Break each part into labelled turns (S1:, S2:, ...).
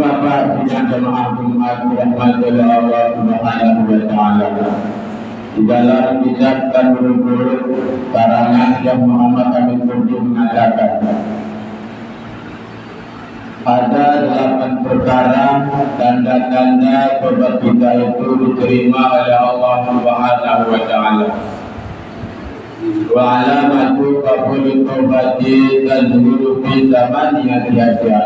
S1: Bapak sidang jemaah Jumat dirahmati Allah Subhanahu wa taala. Di dalam kitab Tanurul karangan Syekh Muhammad Amin Kurdi mengatakan ada 8 perkara tanda-tanda tobat kita itu diterima oleh Allah Subhanahu wa taala. Wa alamatu qabuli taubati tazhiru fi zamaniyati asya.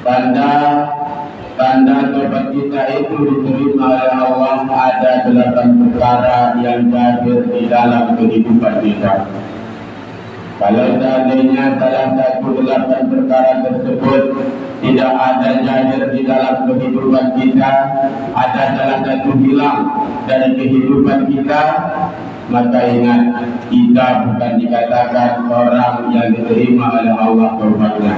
S1: Tanda tobat kita itu diterima oleh Allah ada 8 perkara yang hadir di dalam kehidupan kita. Kalau seandainya salah satu 8 perkara tersebut tidak ada hadir di dalam kehidupan kita, ada salah satu hilang dari kehidupan kita, maka ingat, kita bukan dikatakan orang yang diterima oleh Allah taubatnya.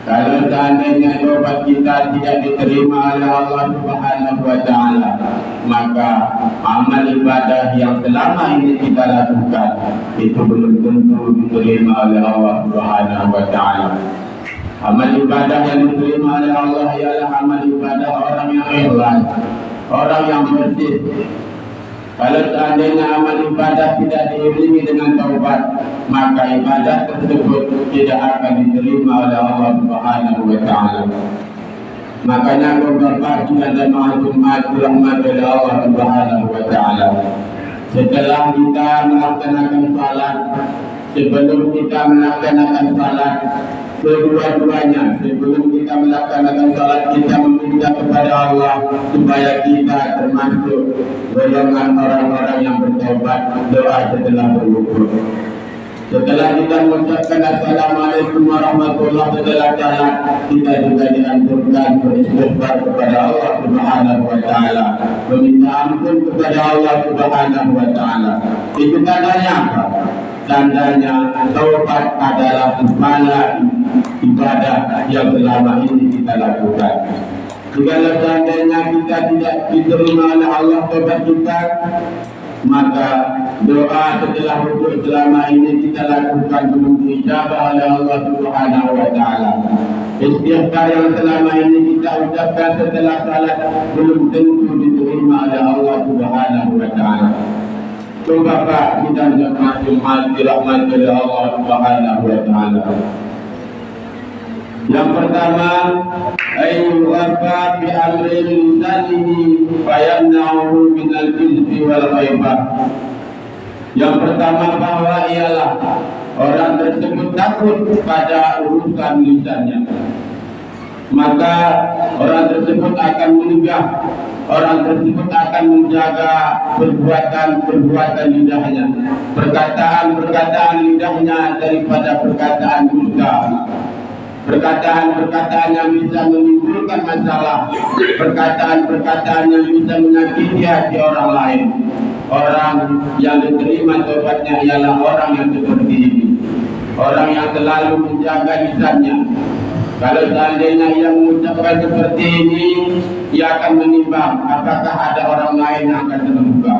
S1: Kalau seandainya tobat kita tidak diterima oleh Allah Subhanahu wa taala, maka amal ibadah yang selama ini kita lakukan itu belum tentu diterima oleh Allah Subhanahu wa taala. Amal ibadah yang diterima oleh Allah ialah amal ibadah orang yang ikhlas, orang yang bersih. Kalau seandainya amal ibadah tidak diiringi dengan taubat, maka ibadah tersebut tidak akan diterima oleh Allah Subhanahu wa taala. Makanya Bapak dan jemaah Jumat dirahmati oleh Allah Subhanahu wa taala. Setelah kita melaksanakan salat, sebelum kita melaksanakan salat, kedua-duanya sebelum kita melaksanakan salat kita meminta kepada Allah supaya kita termasuk golongan orang-orang yang bertobat, doa setelah berwudu. Setelah kita mengucapkan Assalamualaikum warahmatullahi wabarakatuh, kita juga dianjurkan beristighfar kepada Allah Subhanahu wa taala, meminta ampun kepada Allah Subhanahu wa taala. Itu tandanya apa? Tandanya taubat adalah pahala ibadah yang selama ini kita lakukan. Jika seandainya kita tidak diterima oleh Allah taubat kita, maka doa setelah wudu selama ini kita lakukan belum diijabah oleh Allah Subhanahu wa taala. Istighfar yang selama ini kita ucapkan setelah salat belum tentu diterima oleh Allah Subhanahu wa taala. Coba Pak, kita jemaah Jumat dirahmati oleh Allah Subhanahu wa taala. Yang pertama, ayu wafa bi amrin lisanihi fayamna'uhu min al-kizbi wal ghaibah. Yang pertama bahwa ialah orang tersebut takut pada urusan lisannya, maka orang tersebut akan mencegah, orang tersebut akan menjaga perbuatan-perbuatan lidahnya, perkataan-perkataan lidahnya daripada perkataan dusta, perkataan-perkataan yang bisa menimbulkan masalah, perkataan-perkataan yang bisa menyakiti hati orang lain. Orang yang diterima taubatnya ialah orang yang seperti ini, orang yang selalu menjaga lisannya. Kalau seandainya ia mengucapkan seperti ini, ia akan menimbang apakah ada orang lain yang akan terluka.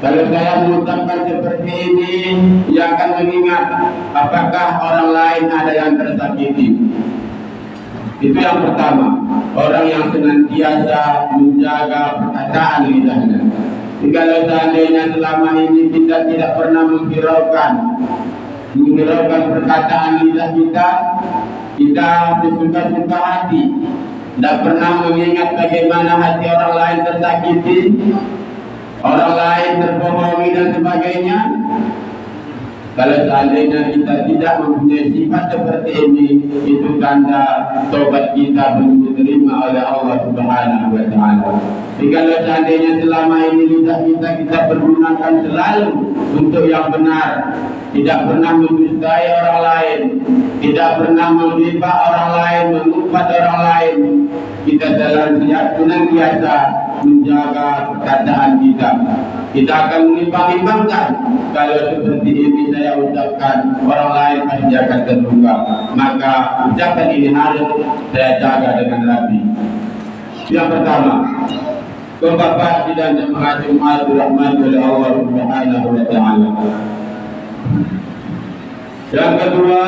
S1: Kalau saya mengucapkan seperti ini, ia akan mengingat apakah orang lain ada yang tersakiti. Itu yang pertama, orang yang senantiasa menjaga perkataan lidahnya. Kalau seandainya selama ini kita tidak pernah menghiraukan perkataan lidah kita, kita sesuka-suka hati, tidak pernah mengingat bagaimana hati orang lain tersakiti, orang lain terbohongi dan sebagainya. Kalau seandainya kita tidak mempunyai sifat seperti ini, itu tanda tobat kita belum diterima oleh Allah Subhanahu wa taala. Kalau seandainya selama ini lidah kita pergunakan selalu untuk yang benar, tidak pernah mendustai orang lain, tidak pernah menghibah orang lain, mengumpat orang lain, kita selalu senantiasa menjaga perkataan kita. Kita akan menimbang-nimbangkan, kalau seperti ini saya ucapkan, orang lain pasti akan terluka, maka ucapan ini harus saya jaga dengan rapi. Yang pertama, Bapak dan jemaah Jumat dirahmati oleh Allah Subhanahu wa taala. Yang kedua,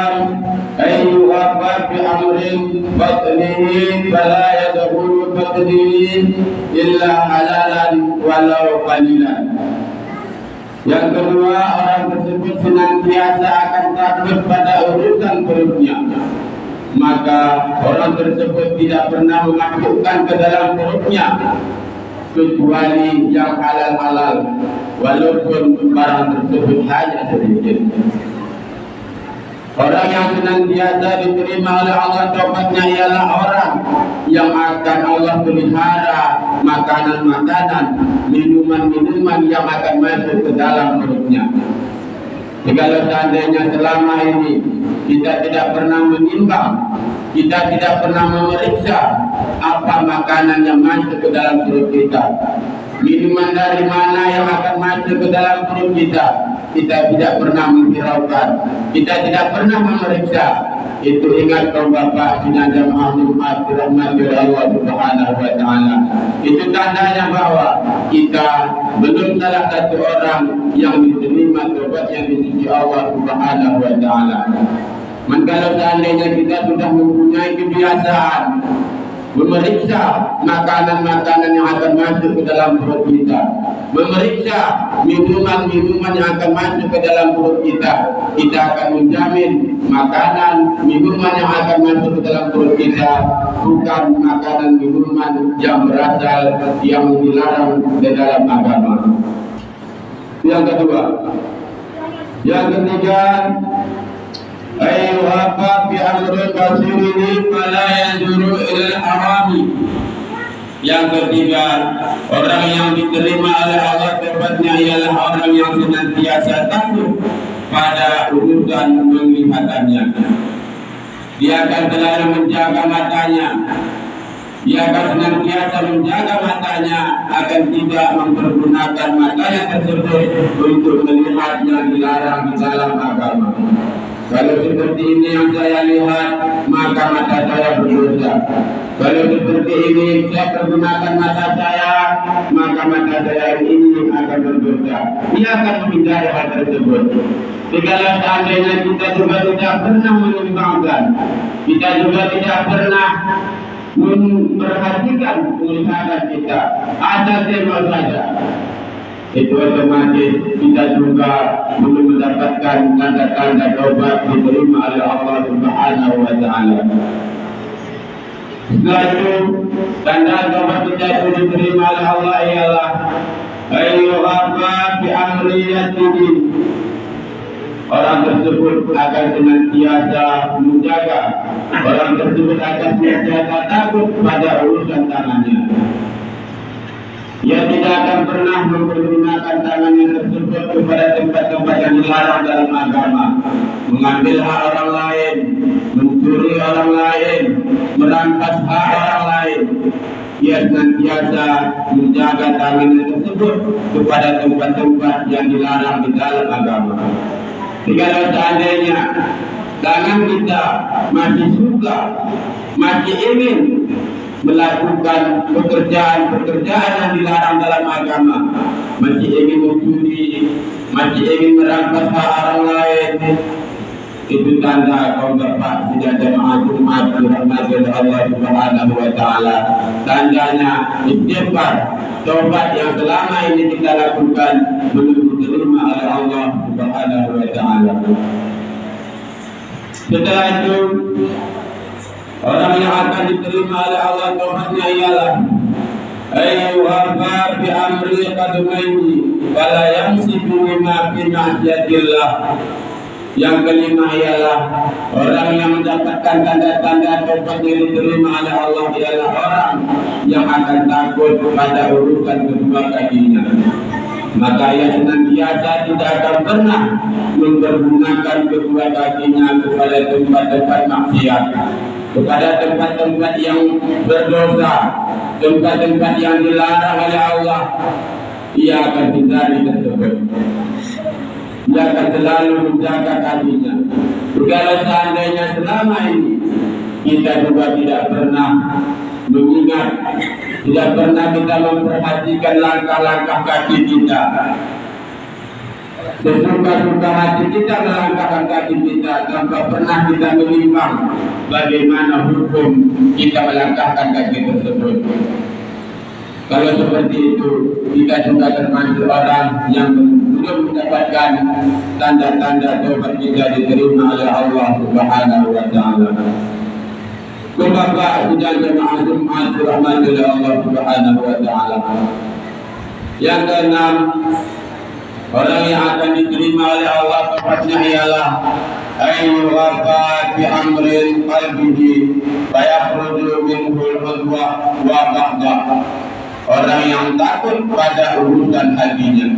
S1: ayyuhaba bi amrin batnihi fala yadkhulu batnihi illa halalan walau qalilan. Yang kedua, orang tersebut senantiasa akan takut pada urusan perutnya, maka orang tersebut tidak pernah memasukkan ke dalam perutnya kecuali yang halal-halal, walaupun barang tersebut hanya sedikit. Orang yang senantiasa diterima oleh Allah taubatnya ialah orang yang akan Allah pelihara makanan-makanan, minuman-minuman yang akan masuk ke dalam perutnya. Jika seandainya selama ini kita tidak pernah menimbang, kita tidak pernah memeriksa apa makanan yang masuk ke dalam perut kita, minuman dari mana yang akan masuk ke dalam perut kita, kita tidak pernah menghiraukan, kita tidak pernah memeriksa. Itu ingat kaum bapak sinar jamaah Jumat dirahmati oleh Allah Subhanahu wa taala. Itu tandanya bahwa kita belum salah satu orang yang diterima taubatnya di sisi Allah Subhanahu wa taala. Kalau seandainya kita sudah mempunyai kebiasaan memeriksa makanan-makanan yang akan masuk ke dalam perut kita, memeriksa minuman-minuman yang akan masuk ke dalam perut kita, kita akan menjamin makanan, minuman yang akan masuk ke dalam perut kita bukan makanan, minuman yang berasal yang dilarang di dalam agama. Yang kedua, yang ketiga, ayyuhaba bi amrin basirihi fala yanzuru ila al-harami. Yang ketiga, orang yang diterima oleh Allah taubatnya ialah orang yang senantiasa takut pada urusan penglihatannya. Dia akan selalu menjaga matanya, dia akan senantiasa menjaga matanya agar tidak mempergunakan matanya tersebut untuk melihat yang dilarang di dalam agama. Kalau seperti ini yang saya lihat, maka mata saya berdosa. Kalau seperti ini saya pergunakan mata saya, maka mata saya ini akan berdosa. Dia akan menghindari hal tersebut. Jikalau seandainya kita juga tidak pernah menimbangkan, kita juga tidak pernah memperhatikan penglihatan kita, asal tembak saja, itu otomatis kita juga belum mendapatkan tanda-tanda taubat diterima oleh Allah Subhanahu wa taala. Setelah itu, tanda taubat kita itu diterima oleh Allah ialah ayyuhaba bi amriyatihi. Orang tersebut akan senantiasa menjaga, orang tersebut akan senantiasa takut pada urusan tangannya. Ia tidak akan pernah mempergunakan tangannya tersebut kepada tempat-tempat yang dilarang dalam agama, mengambil hak orang lain, mencuri orang lain, merampas hak orang lain. Ia senantiasa menjaga tangannya tersebut kepada tempat-tempat yang dilarang di dalam agama. Jika seandainya tangan kita masih suka, masih ingin melakukan pekerjaan-pekerjaan yang dilarang dalam agama, masih ingin mencuri, masih ingin merampas hak orang lain, itu tanda kaum bapak tidak jamaah Jumat dirahmati oleh Allah Subhanahu wa taala. Tandanya istighfar, taubat yang selama ini kita lakukan belum diterima oleh Allah Subhanahu wa taala. Setelah itu, orang yang akan diterima oleh Allah taubatnya ialah ayyuhaba bi amri qadmaihi fala yamsiku bima fi ma'siyatillah. Yang kelima ialah orang yang mendapatkan tanda-tanda taubatnya diterima oleh Allah ialah orang yang akan takut pada urusan kedua kakinya. Maka ia senantiasa tidak akan pernah mempergunakan kedua kakinya kepada tempat-tempat maksiat, kepada tempat-tempat yang berdosa, tempat-tempat yang dilarang oleh Allah. Ia akan hindari tersebut. Dia akan selalu menjaga kakinya. Kalau seandainya selama ini kita juga tidak pernah mengingat, tidak pernah kita memperhatikan langkah-langkah kaki kita, sesuka-suka hati kita melangkahkan kaki kita tanpa pernah kita menimbang bagaimana hukum kita melangkahkan kaki tersebut. Kalau seperti itu, kita juga termasuk orang yang belum mendapatkan tanda-tanda taubat kita diterima oleh Allah Subhanahu wa Ta'ala. Bapak sudah jemaah Jumat rahmat oleh Allah Subhanahu wa Ta'ala. Yang keenam, orang yang akan diterima oleh Allah taubatnya ialah ayyuhafat bi amrin qalbihi fayakhruju minhu al-udwa wa ba'da. Orang yang takut pada urusan hatinya,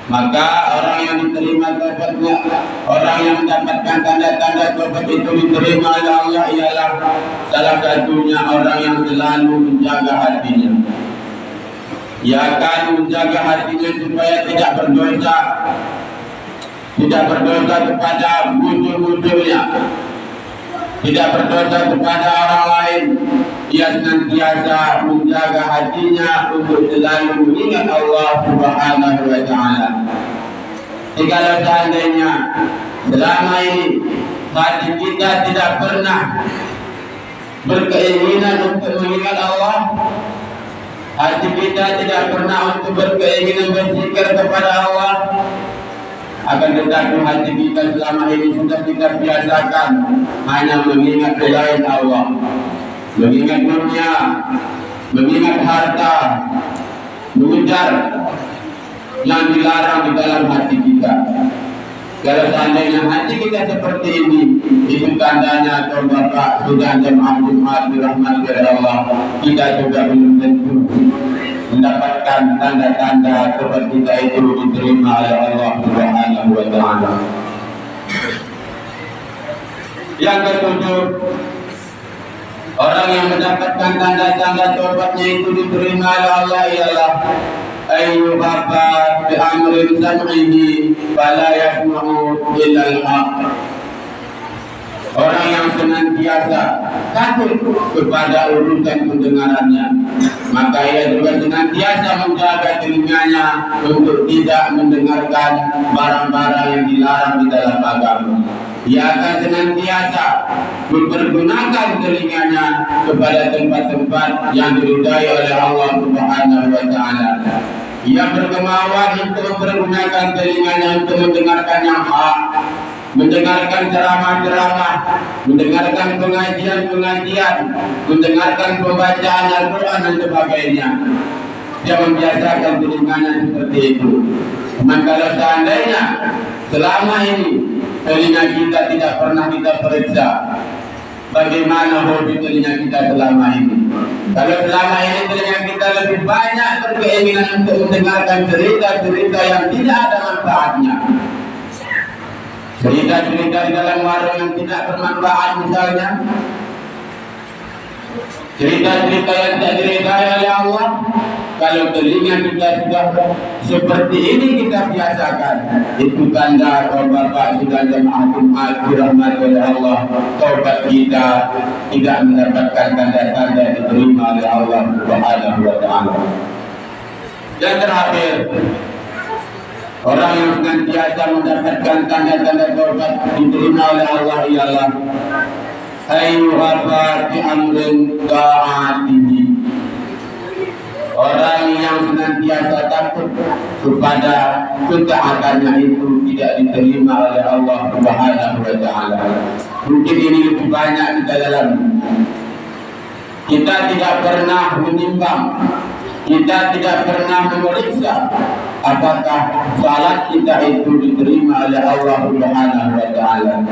S1: maka orang yang diterima taubatnya, orang yang mendapatkan tanda-tanda taubat itu diterima oleh Allah ialah salah satunya orang yang selalu menjaga hatinya. Ia akan menjaga hatinya supaya tidak berdosa kepada musuh-musuhnya, tidak berdosa kepada orang lain. Ia senantiasa menjaga hatinya untuk selalu mengingat Allah Subhanahu wa Ta'ala. Jika seandainya selama ini hati kita tidak pernah berkeinginan untuk mengingat Allah, hati kita tidak pernah untuk berkeinginan berzikir kepada Allah, akan tetapi hati kita selama ini sudah kita biasakan hanya mengingat selain Allah, mengingat dunia, mengingat harta, mengejar yang dilarang di dalam hati kita. Kalau seandainya hati kita seperti ini, itu tandanya atau Bapak sudah jemaah Jumat dirahmati oleh Allah, kita juga belum tentu mendapatkan tanda-tanda taubat kita itu diterima oleh Allah Subhanahu wa Ta'ala. Yang ketujuh, orang yang mendapatkan tanda-tanda taubatnya itu diterima oleh Allah ialah ayyuhafat bi amrin sam'ihi fala yasma'u illa al-haq. Orang yang senantiasa takut kepada urusan pendengarannya, maka ia juga senantiasa menjaga telinganya untuk tidak mendengarkan barang-barang yang dilarang di dalam agama. Ia akan senantiasa mempergunakan telinganya kepada tempat-tempat yang diridai oleh Allah Subhanahu wa Ta'ala. Ia berkemauan untuk mempergunakan telinganya untuk mendengarkan yang hak, mendengarkan ceramah-ceramah, mendengarkan pengajian-pengajian, mendengarkan pembacaan Al-Quran dan sebagainya. Dia membiasakan telinganya seperti itu. Maka kalau seandainya selama ini telinga kita tidak pernah kita periksa, bagaimana hobi telinga kita selama ini? Kalau selama ini telinga kita lebih banyak berkeinginan untuk mendengarkan cerita-cerita yang tidak ada manfaatnya, cerita-cerita di dalam warung yang tidak bermanfaat misalnya, cerita-cerita yang tidak diridai oleh Allah. Kalau telinga kita sudah seperti ini kita biasakan, itu tanda kalau Bapak sudah jemaah Jumat dirahmati oleh Allah, taubat kita tidak mendapatkan tanda-tanda diterima oleh Allah Subhanahu wa Ta'ala. Dan terakhir, orang yang senantiasa mendapatkan tanda-tanda taubat diterima oleh Allah ialah ayyuhafat bi amrin ta'atihi. Orang yang senantiasa takut kepada ketaatannya itu tidak diterima oleh Allah Subhanahu wa Ta'ala. Mungkin ini lebih banyak kita dalam. Kita tidak pernah menimbang, kita tidak pernah memeriksa apakah salat kita itu diterima oleh Allah Subhanahu wa Ta'ala.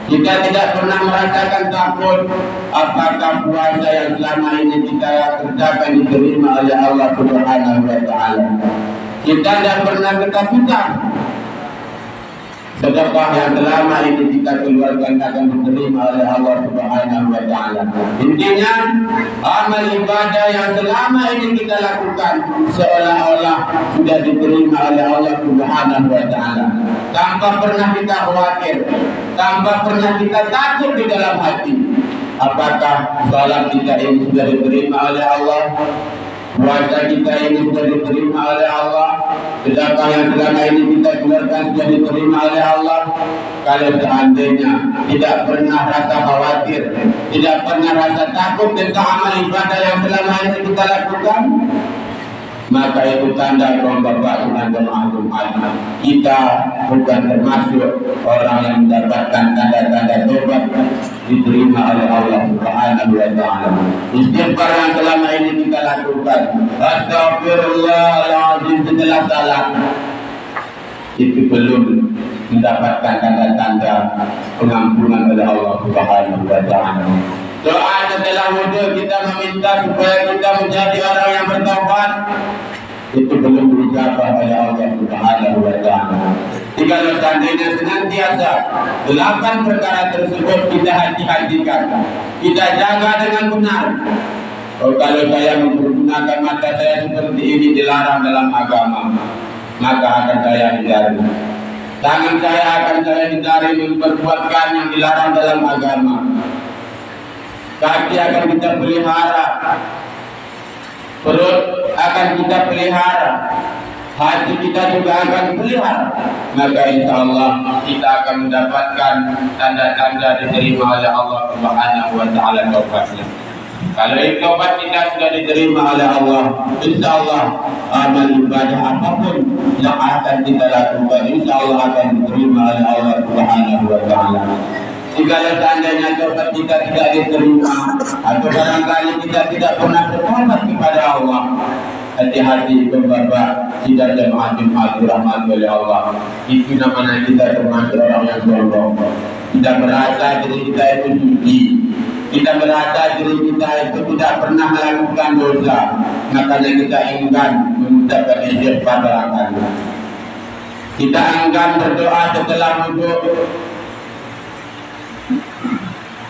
S1: Kita tidak pernah merasakan takut apakah puasa yang selama ini kita kerjakan diterima oleh Allah Subhanahu wa Ta'ala. Kita tidak pernah ketakutan sedekah yang selama ini kita keluarkan akan diterima oleh Allah Subhanahu wa Ta'ala. Intinya, amal ibadah yang selama ini kita lakukan seolah-olah sudah diterima oleh Allah Subhanahu wa Ta'ala, tanpa pernah kita khawatir, tanpa pernah kita takut di dalam hati apakah salat kita ini sudah diterima oleh Allah, puasa kita ini sudah diterima oleh Allah, sedekah yang selama ini kita keluarkan sudah diterima oleh Allah. Kalau seandainya tidak pernah rasa khawatir, tidak pernah rasa takut tentang amal ibadah yang selama ini kita lakukan, maka itu tanda kaum bapak dan jemaah Jumat kita bukan termasuk orang yang mendapatkan tanda-tanda tobat diterima oleh Allah Subhanahu wa taala. Istighfar yang selama ini kita lakukan, astagfirullahaladzim setelah salat, itu belum mendapatkan tanda-tanda pengampunan oleh Allah Subhanahu wa taala. Doa setelah wudhu kita meminta supaya kita menjadi orang yang bertobat, itu belum dijawab oleh Allah Subhanahu wa taala. Jika seandainya senantiasa 8 perkara tersebut kita hati-hatikan, kita jaga dengan benar. Oh, kalau saya menggunakan mata saya seperti ini dilarang dalam agama, maka akan saya hindari. Tangan saya akan saya hindari memperbuatkan yang dilarang dalam agama. Kaki akan kita pelihara, perut akan kita pelihara, hati kita juga akan pelihara. Maka insya Allah kita akan mendapatkan tanda-tanda diterima oleh Allah Subhanahu wa taala taubatnya. Kalau taubat kita sudah diterima oleh Allah, insya Allah amal ibadah apapun yang akan kita lakukan, insya Allah akan diterima oleh Allah Subhanahu wa taala. Jika seandainya taubat kita tidak diterima, atau barangkali kita tidak pernah bertobat kepada Allah, hati-hati Bapak tidak jemaah Jumat dirahmati oleh Allah. Itu namanya kita termasuk orang yang sombong. Kita merasa diri kita itu suci, kita merasa diri kita itu tidak pernah melakukan dosa, makanya kita enggan mengucapkan istighfar barangkali. Kita enggan berdoa setelah wudhu.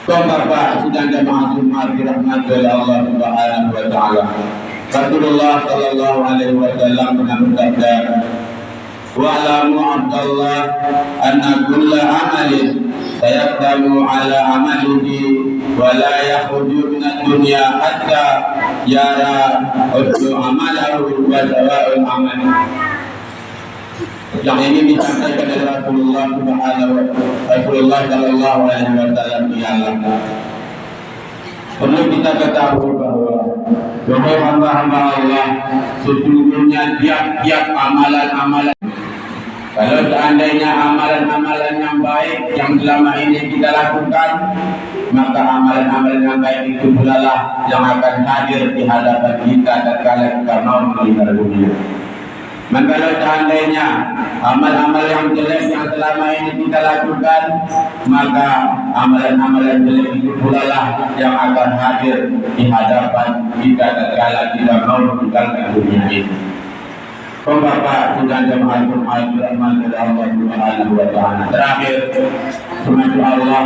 S1: Kaum bapak sedang jemaah Jumat dirahmati oleh Allah Subhanahu wa taala. Rasulullah sallallahu alaihi wasallam pernah bersabda, "Wa'lamu Abdullah anna kulla amalin sayaqdamu ala amalihi wa la yakhruju min ad-dunya hatta yara udhu amalahu wa sawa'ul amal." Yang ini disampaikan oleh Rasulullah sallallahu alaihi wasallam ialah perlu kita ketahui bahwa hamba-hamba Allah sesungguhnya tiap-tiap amalan-amalan, kalau seandainya amalan-amalan yang baik yang selama ini kita lakukan, maka amalan-amalan yang baik itu pula lah yang akan hadir di hadapan kita tatkala kita mau meninggal dunia. Maka kalau seandainya amal-amal yang jelek yang selama ini kita lakukan, maka amalan-amalan jelek itu pula lah yang akan hadir di hadapan kita tatkala kita mau meninggalkan dunia ini. Bapak sudah jemaah Jumat dirahmati Allah Subhanahu wa taala. Terakhir, semoga Allah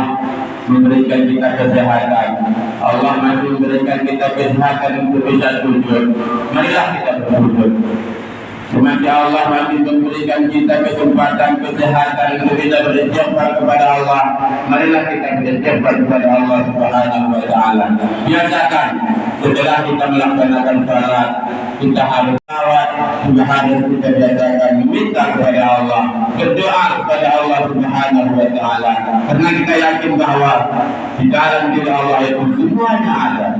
S1: memberikan kita kesehatan. Allah masih memberikan kita kesehatan untuk bisa sujud. Marilah kita bersujud. Semoga Allah masih memberikan kita kesempatan, kesehatan untuk kita beristighfar kepada Allah. Marilah kita beristighfar kepada Allah Subhanahu wa taala. Biasakan setelah kita melaksanakan salat, kita harus selawat, juga harus kita biasakan meminta kepada Allah, berdoa kepada Allah Subhanahu wa taala. Karena kita yakin bahwa di dalam diri Allah itu semuanya ada.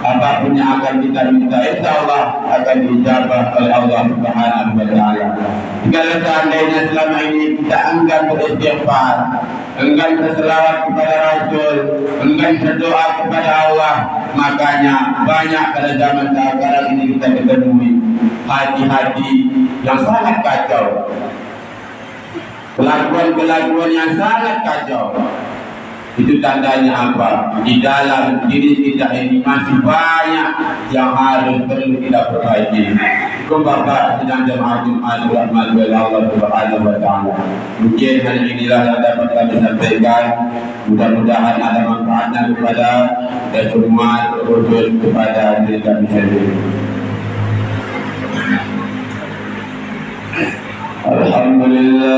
S1: Apapun yang akan kita minta, insya Allah akan dijabah oleh Allah Subhanahu wa taala. Jika seandainya selama ini kita enggan beristighfar, enggan berselawat kepada Rasul, enggan berdoa kepada Allah, makanya banyak pada zaman sekarang ini kita ketemui hati-hati yang sangat kacau, kelakuan-kelakuan yang sangat kacau. Itu tandanya apa? Di dalam diri kita ini masih banyak yang harus perlu kita perbaiki. Bapak sedang jemaah Jumat dirahmati oleh Allah Subhanahu wa taala. Mungkin hal inilah yang dapat kami sampaikan. Mudah-mudahan ada manfaatnya kepada kita semua, terkhusus kepada diri kami sendiri. Alhamdulillah.